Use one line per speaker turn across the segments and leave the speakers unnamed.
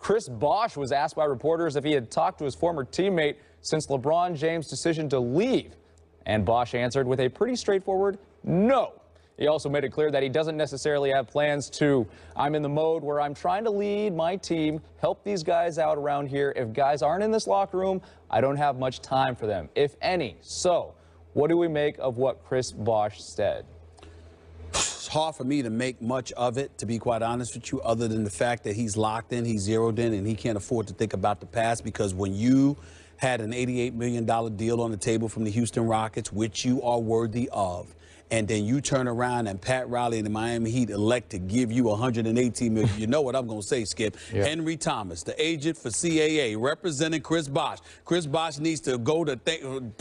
Chris Bosh was asked by reporters if he had talked to his former teammate since LeBron James' decision to leave. And Bosh answered with a pretty straightforward no. He also made it clear that he doesn't necessarily have plans to. I'm in the mode where I'm trying to lead my team, help these guys out around here. If guys aren't in this locker room, I don't have much time for them, if any. So what do we make of what Chris Bosh said?
It's hard for me to make much of it, to be quite honest with you, other than the fact that he's locked in, he's zeroed in, and he can't afford to think about the past, because when you had an $88 million deal on the table from the Houston Rockets, which you are worthy of, and then you turn around and Pat Riley and the Miami Heat elect to give you $118 million. You know what I'm going to say, Skip. Yeah. Henry Thomas, the agent for CAA, representing Chris Bosh. Chris Bosh needs to go to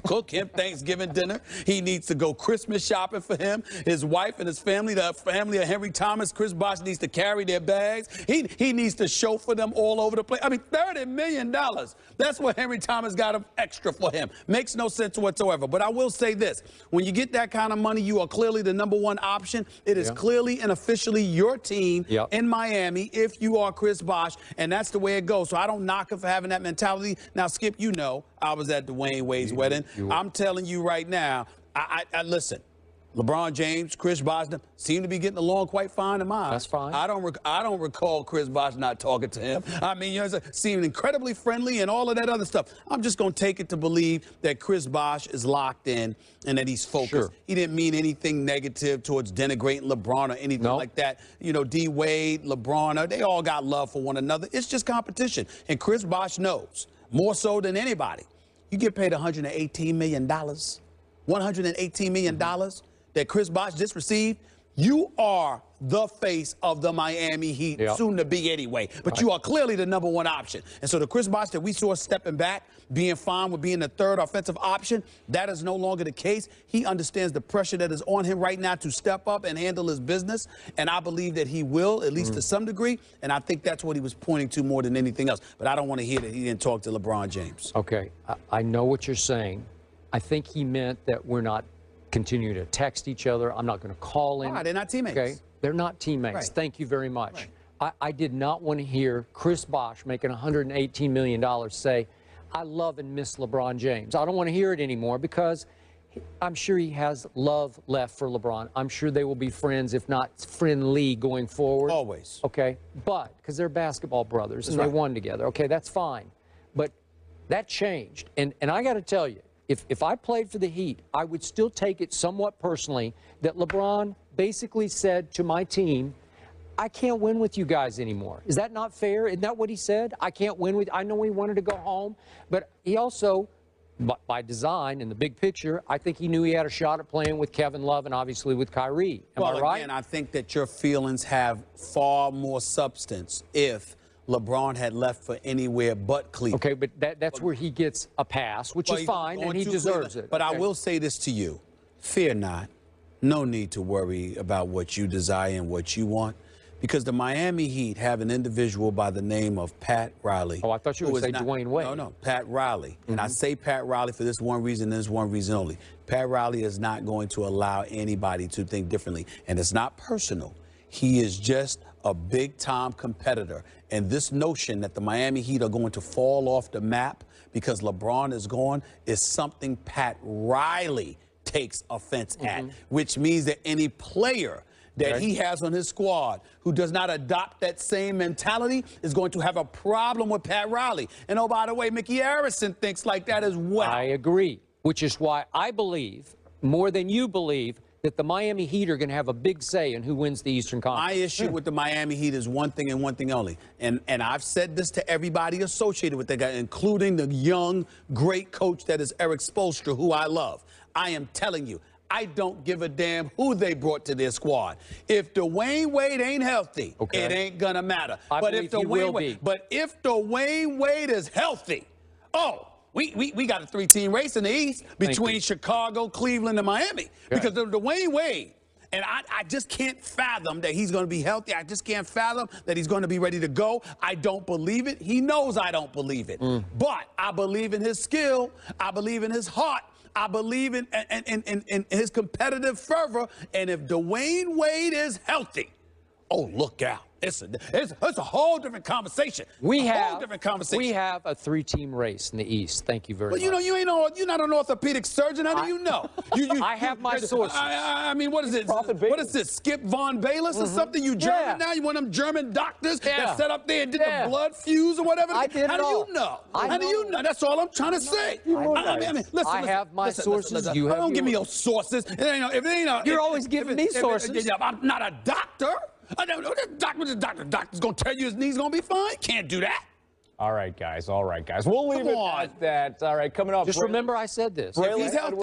cook him Thanksgiving dinner. He needs to go Christmas shopping for him, his wife and his family, the family of Henry Thomas. Chris Bosh needs to carry their bags. He needs to chauffeur them all over the place. I mean, $30 million. That's what Henry Thomas got extra for him. Makes no sense whatsoever. But I will say this. When you get that kind of money, you are clearly the #1 option. It is clearly and officially your team in Miami if you are Chris Bosh, and that's the way it goes. So I don't knock him for having that mentality. Now, Skip, you know I was at Dwayne Wade's wedding. I'm telling you right now, I listen. LeBron James, Chris Bosh seem to be getting along quite fine in mine.
That's fine.
I don't recall Chris Bosh not talking to him. I mean, you know, seemed incredibly friendly and all of that other stuff. I'm just going to take it to believe that Chris Bosh is locked in and that he's focused. Sure. He didn't mean anything negative towards denigrating LeBron or anything like that. You know, D. Wade, LeBron, they all got love for one another. It's just competition. And Chris Bosh knows, more so than anybody, you get paid $118 million. $118 million. That Chris Bosh just received, you are the face of the Miami Heat, soon to be anyway. But you are clearly the #1 option. And so the Chris Bosh that we saw stepping back, being fine with being the third offensive option, that is no longer the case. He understands the pressure that is on him right now to step up and handle his business. And I believe that he will, at least to some degree. And I think that's what he was pointing to more than anything else. But I don't want to hear that he didn't talk to LeBron James.
Okay, I know what you're saying. I think he meant that we're not continue to text each other. I'm not going to call in.
They're not teammates.
Okay, they're not teammates.
Right.
Thank you very much. Right. I did not want to hear Chris Bosh making $118 million say, I love and miss LeBron James. I don't want to hear it anymore, because I'm sure he has love left for LeBron. I'm sure they will be friends, if not friendly, going forward.
Always.
Okay, but because they're basketball brothers and they won together. Okay, that's fine. But that changed. And I got to tell you, if I played for the Heat, I would still take it somewhat personally that LeBron basically said to my team, I can't win with you guys anymore. Is that not fair? Isn't that what he said? I can't win with you. I know he wanted to go home, but he also, by design in the big picture, I think he knew he had a shot at playing with Kevin Love and obviously with Kyrie. Am I right?
Again, I think that your feelings have far more substance if LeBron had left for anywhere but Cleveland.
Okay, but that's where he gets a pass, which is fine, and he deserves it.
But I will say this to you. Fear not. No need to worry about what you desire and what you want, because the Miami Heat have an individual by the name of Pat Riley.
Oh, I thought you would say Dwayne Wade.
No, Pat Riley. And I say Pat Riley for this one reason and this one reason only. Pat Riley is not going to allow anybody to think differently. And it's not personal. He is just a big-time competitor. And this notion that the Miami Heat are going to fall off the map because LeBron is gone is something Pat Riley takes offense at, which means that any player that he has on his squad who does not adopt that same mentality is going to have a problem with Pat Riley. And, oh, by the way, Mickey Harrison thinks like that as well.
I agree, which is why I believe, more than you believe, that the Miami Heat are going to have a big say in who wins the Eastern Conference.
My issue with the Miami Heat is one thing and one thing only. And I've said this to everybody associated with that guy, including the young, great coach that is Eric Spoelstra, who I love. I am telling you, I don't give a damn who they brought to their squad. If Dwayne Wade ain't healthy, it ain't going to matter. But if Dwayne Wade is healthy, we got a 3-team race in the East between Chicago, Cleveland, and Miami. Because of Dwayne Wade, and I just can't fathom that he's going to be healthy. I just can't fathom that he's going to be ready to go. I don't believe it. He knows I don't believe it. But I believe in his skill. I believe in his heart. I believe in his competitive fervor. And if Dwayne Wade is healthy, oh, look out. It's a whole different conversation.
We have a 3-team race in the East. Thank you very much.
But you're not an orthopedic surgeon. How do you know?
I have my sources.
I mean, what is it? What is this? Skip Von Bayless or something? You German now? You one of them German doctors that sat up there and did the blood fuse or whatever?
I did
How do you know? How do you know? That's all I'm trying to say. Listen,
I have my sources. You have
don't give me your sources.
You're always giving me sources.
I'm not a doctor. The doctor's going to tell you his knee's going to be fine. Can't do that.
All right, guys. All right, guys. We'll leave it at that. All right, coming up.
Just remember I said this.
If he's healthy.